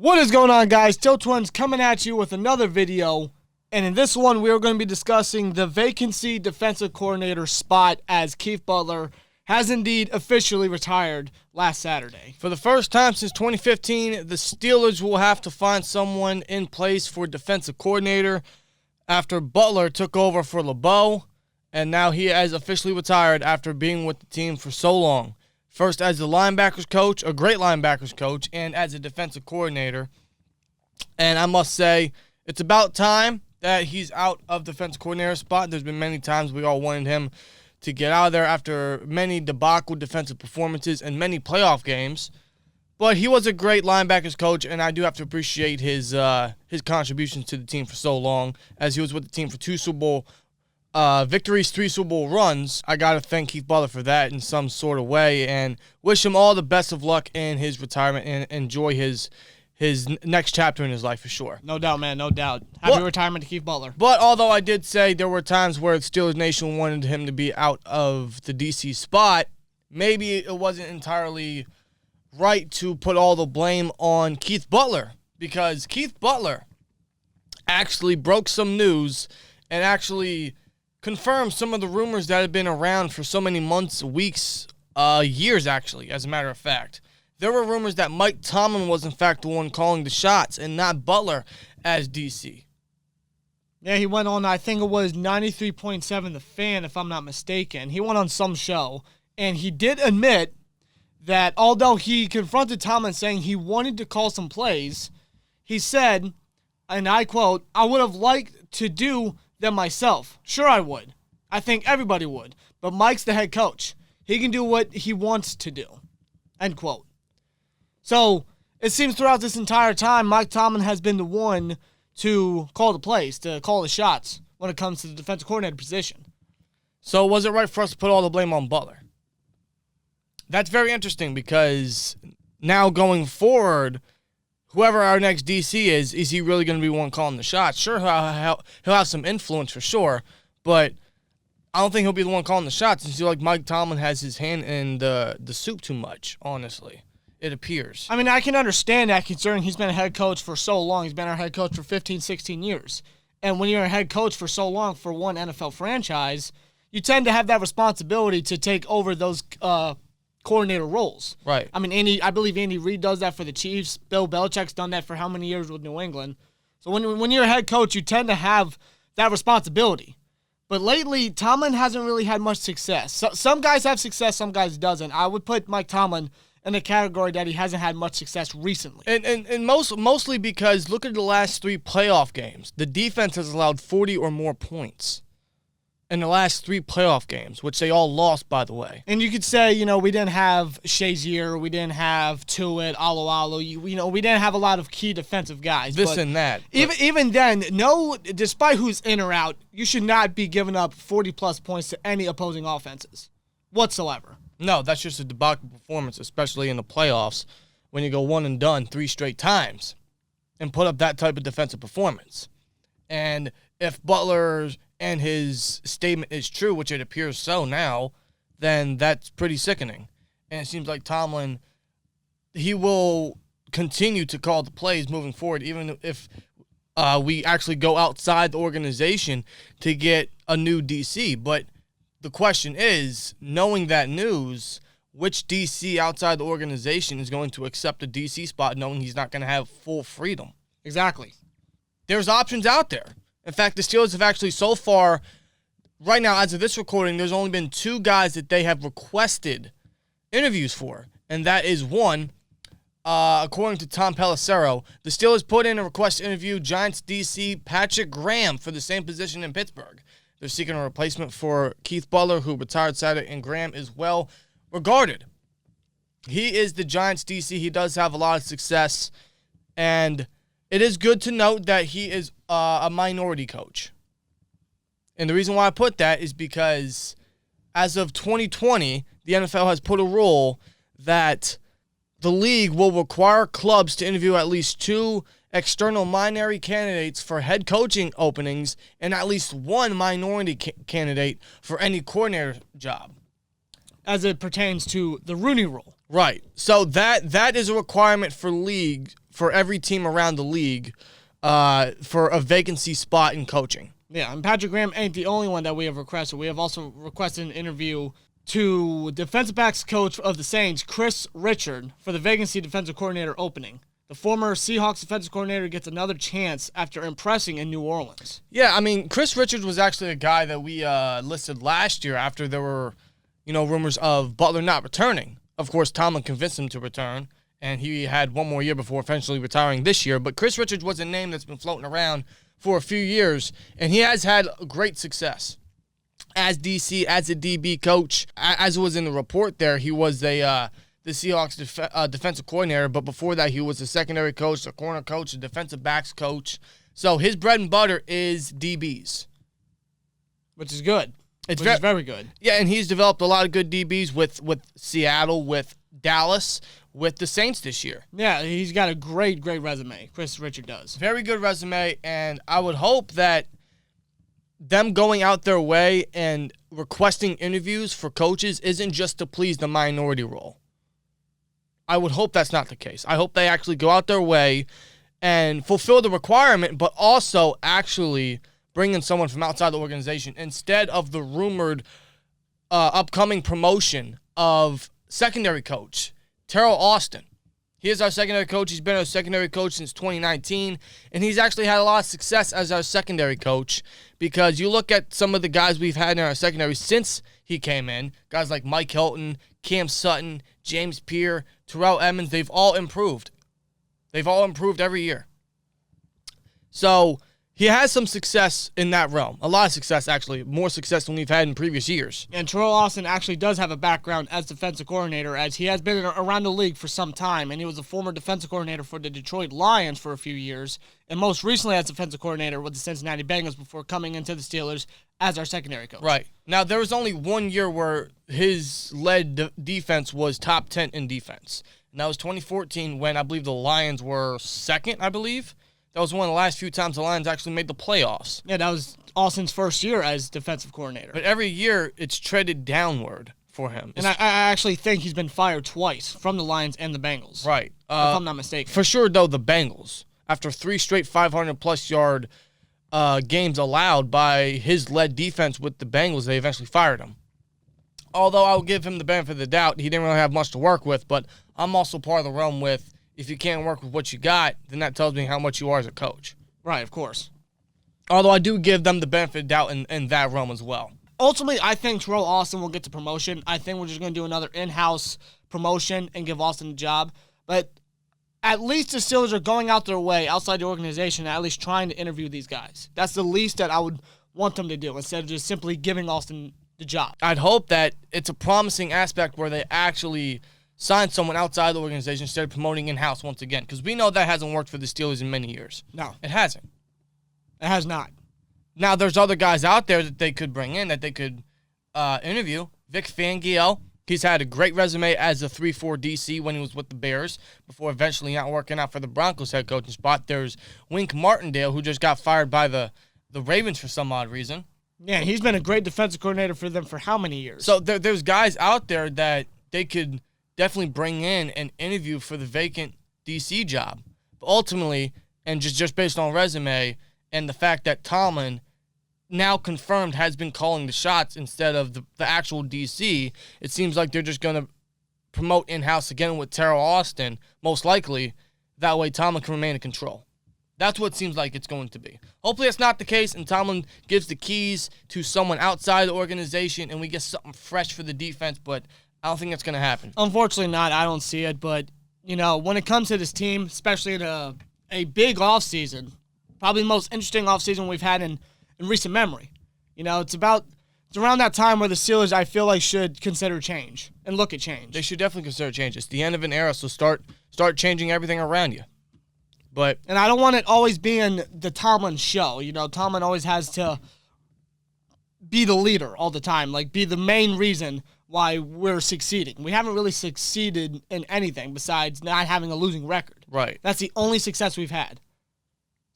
What is going on, guys? SteelTwins coming at you with another video. And in this one, we are going to be discussing the vacancy defensive coordinator spot, as Keith Butler has indeed officially retired last Saturday. For the first time since 2015, the Steelers will have to find someone in place for defensive coordinator after Butler took over for LeBeau, and now he has officially retired after being with the team for so long. First as the linebackers coach, a great linebackers coach, and as a defensive coordinator. And I must say, it's about time that he's out of defensive coordinator spot. There's been many times we all wanted him to get out of there after many debacle defensive performances and many playoff games. But he was a great linebackers coach, and I do have to appreciate his contributions to the team for so long, as he was with the team for 2 Super Bowl victories, 3 Super Bowl runs. I got to thank Keith Butler for that in some sort of way and wish him all the best of luck in his retirement and enjoy his next chapter in his life for sure. No doubt, man, no doubt. Happy retirement to Keith Butler. But although I did say there were times where the Steelers Nation wanted him to be out of the DC spot, maybe it wasn't entirely right to put all the blame on Keith Butler, because Keith Butler actually broke some news and actually confirmed some of the rumors that had been around for so many months, weeks, years actually, as a matter of fact. There were rumors that Mike Tomlin was in fact the one calling the shots and not Butler as DC. Yeah, he went on, I think it was 93.7 The Fan, if I'm not mistaken. He went on some show, and he did admit that although he confronted Tomlin saying he wanted to call some plays, he said, and I quote, "I would have liked to do them myself. Sure I would. I think everybody would. But Mike's the head coach. He can do what he wants to do." End quote. So it seems throughout this entire time, Mike Tomlin has been the one to call the plays, to call the shots when it comes to the defensive coordinator position. So was it right for us to put all the blame on Butler? That's very interesting, because now going forward, whoever our next DC is he really going to be one calling the shots? Sure, he'll have some influence for sure, but I don't think he'll be the one calling the shots, since like Mike Tomlin has his hand in the soup too much, honestly. It appears. I mean, I can understand that, considering he's been a head coach for so long. He's been our head coach for 15, 16 years. And when you're a head coach for so long for one NFL franchise, you tend to have that responsibility to take over those coordinator roles. Right. I mean, I believe Andy Reid does that for the Chiefs. Bill Belichick's done that for how many years with New England. So when you're a head coach, you tend to have that responsibility. But lately, Tomlin hasn't really had much success. Some guys have success, some guys doesn't. I would put Mike Tomlin in the category that he hasn't had much success recently. And mostly because look at the last 3 playoff games. The defense has allowed 40 or more points in the last 3 playoff games, which they all lost, by the way. And you could say, we didn't have Shazier, we didn't have Tuitt, Alu, we didn't have a lot of key defensive guys. And that. Even then, despite who's in or out, you should not be giving up 40-plus points to any opposing offenses whatsoever. No, that's just a debacle performance, especially in the playoffs, when you go one and done 3 straight times and put up that type of defensive performance. And if Butler and his statement is true, which it appears so now, then that's pretty sickening. And it seems like Tomlin, he will continue to call the plays moving forward, even if we actually go outside the organization to get a new DC. But the question is, knowing that news, which DC outside the organization is going to accept a DC spot knowing he's not going to have full freedom? Exactly. There's options out there. In fact, the Steelers have actually so far, right now, as of this recording, there's only been 2 guys that they have requested interviews for. And that is one, according to Tom Pelissero, the Steelers put in a request to interview Giants DC Patrick Graham for the same position in Pittsburgh. They're seeking a replacement for Keith Butler, who retired Saturday, and Graham is well regarded. He is the Giants DC. He does have a lot of success, and it is good to note that he is a minority coach. And the reason why I put that is because as of 2020, the NFL has put a rule that the league will require clubs to interview at least 2 external minority candidates for head coaching openings and at least 1 minority candidate for any coordinator job. as it pertains to the Rooney Rule. Right. So that is a requirement for every team around the league for a vacancy spot in coaching. Yeah, and Patrick Graham ain't the only one that we have requested. We have also requested an interview to defensive backs coach of the Saints, Chris Richard, for the vacancy defensive coordinator opening. The former Seahawks defensive coordinator gets another chance after impressing in New Orleans. Yeah, I mean, Chris Richards was actually a guy that we listed last year after there were, rumors of Butler not returning. Of course, Tomlin convinced him to return, and he had one more year before eventually retiring this year. But Chris Richards was a name that's been floating around for a few years, and he has had great success as DC, as a DB coach. As it was in the report there, he was the Seahawks defensive coordinator, but before that, he was a secondary coach, a corner coach, a defensive backs coach. So his bread and butter is DBs. Which is good. Which is very good. Yeah, and he's developed a lot of good DBs with Seattle, with Dallas, with the Saints this year. Yeah, he's got a great resume. Chris Richard does. Very good resume, and I would hope that them going out their way and requesting interviews for coaches isn't just to please the minority role. I would hope that's not the case. I hope they actually go out their way and fulfill the requirement, but also actually bring in someone from outside the organization instead of the rumored upcoming promotion of secondary coach, Terrell Austin. He is our secondary coach. He's been our secondary coach since 2019, and he's actually had a lot of success as our secondary coach because you look at some of the guys we've had in our secondary since he came in, guys like Mike Hilton, Cam Sutton, James Pierre, Terrell Edmonds, they've all improved. They've all improved every year. So he has some success in that realm. A lot of success, actually. More success than we've had in previous years. And Terrell Austin actually does have a background as defensive coordinator, as he has been around the league for some time, and he was a former defensive coordinator for the Detroit Lions for a few years, and most recently as defensive coordinator with the Cincinnati Bengals before coming into the Steelers as our secondary coach. Right. Now, there was only 1 year where his led defense was top 10 in defense, and that was 2014 when I believe the Lions were second, I believe. That was one of the last few times the Lions actually made the playoffs. Yeah, that was Austin's first year as defensive coordinator. But every year, it's treaded downward for him. And I actually think he's been fired twice from the Lions and the Bengals. Right. If I'm not mistaken. For sure, though, the Bengals, after 3 straight 500-plus yard games allowed by his led defense with the Bengals, they eventually fired him. Although I'll give him the benefit of the doubt, he didn't really have much to work with, but I'm also part of the realm with, if you can't work with what you got, then that tells me how much you are as a coach. Right, of course. Although I do give them the benefit of doubt in that realm as well. Ultimately, I think Terrell Austin will get the promotion. I think we're just going to do another in-house promotion and give Austin the job. But at least the Steelers are going out their way outside the organization and at least trying to interview these guys. That's the least that I would want them to do instead of just simply giving Austin the job. I'd hope that it's a promising aspect where they actually sign someone outside the organization instead of promoting in-house once again, because we know that hasn't worked for the Steelers in many years. No. It hasn't. It has not. Now, there's other guys out there that they could bring in, that they could interview. Vic Fangio, he's had a great resume as a 3-4 DC when he was with the Bears, before eventually not working out for the Broncos head coaching spot. There's Wink Martindale, who just got fired by the Ravens for some odd reason. Yeah, he's been a great defensive coordinator for them for how many years? So there's guys out there that they could definitely bring in and interview for the vacant DC job. But ultimately, and just based on resume and the fact that Tomlin, now confirmed, has been calling the shots instead of the actual DC, it seems like they're just going to promote in-house again with Terrell Austin, most likely. That way Tomlin can remain in control. That's what it seems like it's going to be. Hopefully that's not the case, and Tomlin gives the keys to someone outside the organization, and we get something fresh for the defense, but I don't think that's going to happen. Unfortunately not. I don't see it. But, when it comes to this team, especially in a big offseason, probably the most interesting offseason we've had in recent memory. It's around that time where the Steelers, I feel like, should consider change and look at change. They should definitely consider change. It's the end of an era, so start changing everything around you. And I don't want it always being the Tomlin show. Tomlin always has to be the leader all the time, be the main reason why we're succeeding. We haven't really succeeded in anything besides not having a losing record. Right. That's the only success we've had.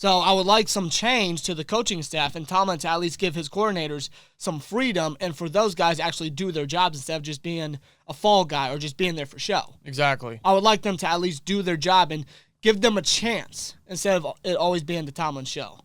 So I would like some change to the coaching staff and Tomlin to at least give his coordinators some freedom and for those guys to actually do their jobs instead of just being a fall guy or just being there for show. Exactly. I would like them to at least do their job and give them a chance instead of it always being the Tomlin show.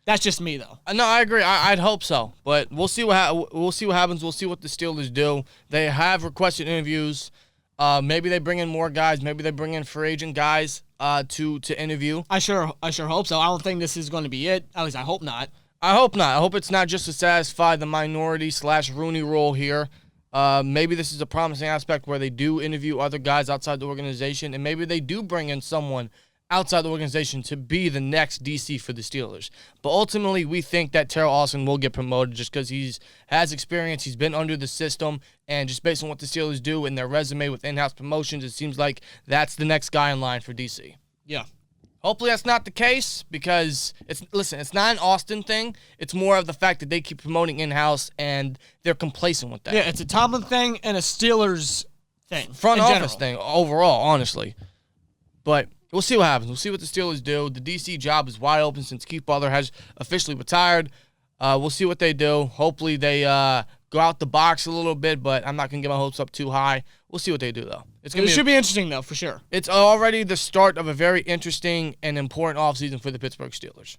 That's just me, though. No, I agree. I'd hope so, but we'll see what happens. We'll see what the Steelers do. They have requested interviews. Maybe they bring in more guys. Maybe they bring in free agent guys to interview. I sure hope so. I don't think this is going to be it. At least I hope not. I hope not. I hope it's not just to satisfy the minority/Rooney rule here. Maybe this is a promising aspect where they do interview other guys outside the organization, and maybe they do bring in someone outside the organization to be the next DC for the Steelers. But ultimately, we think that Terrell Austin will get promoted just because he has experience, he's been under the system, and just based on what the Steelers do in their resume with in-house promotions, it seems like that's the next guy in line for DC. Yeah. Hopefully that's not the case because, it's not an Austin thing. It's more of the fact that they keep promoting in-house and they're complacent with that. Yeah, it's a Tomlin thing and a Steelers thing. Front office thing overall, honestly. But we'll see what happens. We'll see what the Steelers do. The DC job is wide open since Keith Butler has officially retired. We'll see what they do. Hopefully they go out the box a little bit, but I'm not going to get my hopes up too high. We'll see what they do, though. It should be interesting, though, for sure. It's already the start of a very interesting and important offseason for the Pittsburgh Steelers.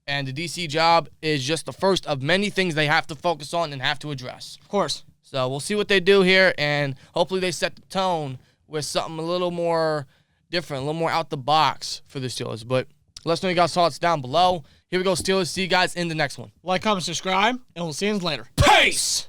And the DC job is just the first of many things they have to focus on and have to address. Of course. So we'll see what they do here, and hopefully they set the tone with something a little more different, a little more out the box for the Steelers. But let us know your guys' thoughts down below. Here we go, Steelers. See you guys in the next one. Like, comment, subscribe, and we'll see you later. Peace!